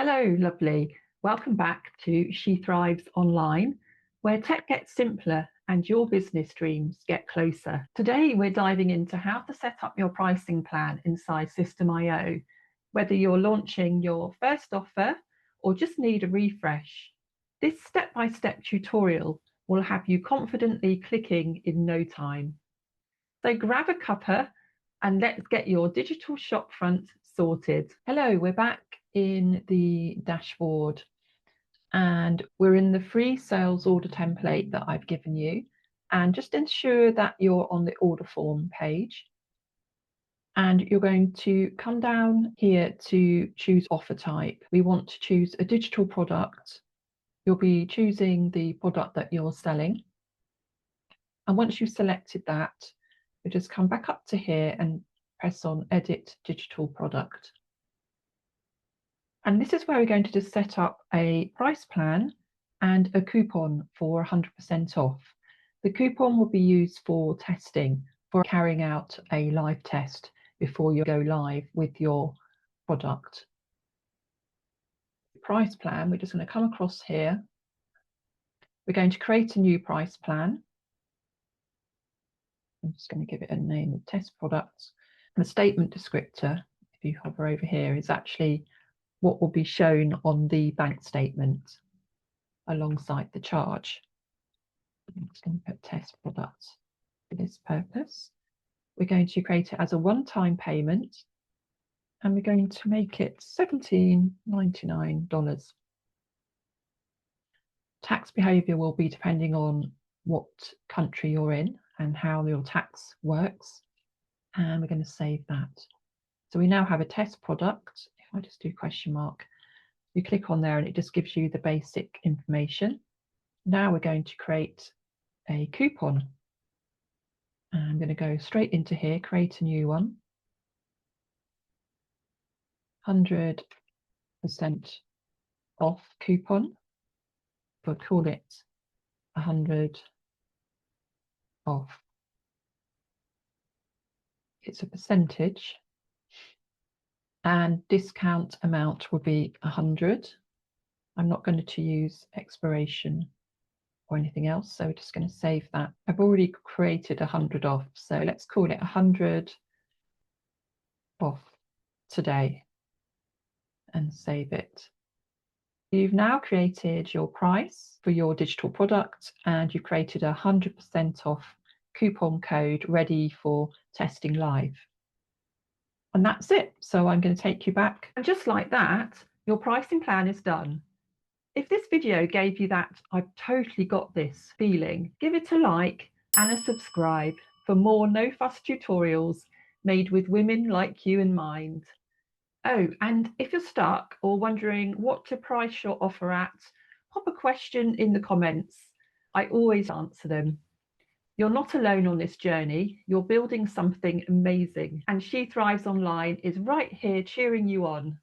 Hello, lovely. Welcome back to She Thrives Online, where tech gets simpler and your business dreams get closer. Today, we're diving into how to set up your pricing plan inside Systeme.io, whether you're launching your first offer or just need a refresh. This step-by-step tutorial will have you confidently clicking in no time. So grab a cuppa and let's get your digital shopfront sorted. Hello, we're back in the dashboard and we're in the free sales order template that I've given you, and just ensure that you're on the order form page, and you're going to come down here to choose offer type. We want to choose a digital product. You'll be choosing the product that you're selling, and once you've selected that, you just come back up to here and press on edit digital product. And this is where we're going to just set up a price plan and a coupon for 100% off. The coupon will be used for testing, for carrying out a live test before you go live with your product. Price plan, we're just going to come across here. We're going to create a new price plan. I'm just going to give it a name of test products. And the statement descriptor, if you hover over here, is actually what will be shown on the bank statement alongside the charge. I'm just going to put test products for this purpose. We're going to create it as a one-time payment, and we're going to make it $17.99. Tax behaviour will be depending on what country you're in and how your tax works, and we're going to save that. So we now have a test product. If I just do question mark, you click on there and it just gives you the basic information. Now we're going to create a coupon. And I'm going to go straight into here, create a new one. 100% off coupon. We'll call it 100 off. It's a percentage, and discount amount will be 100. I'm not going to use expiration or anything else, so we're just going to save that. I've already created 100 off, so let's call it 100 off today and save it. You've now created your price for your digital product, and you've created 100% off coupon code ready for testing live. And that's it. So I'm going to take you back. And just like that, your pricing plan is done. If this video gave you that I've totally got this feeling, give it a like and a subscribe for more no-fuss tutorials made with women like you in mind. Oh, and if you're stuck or wondering what to price your offer at, pop a question in the comments. I always answer them. You're not alone on this journey. You're building something amazing, and She Thrives Online is right here cheering you on.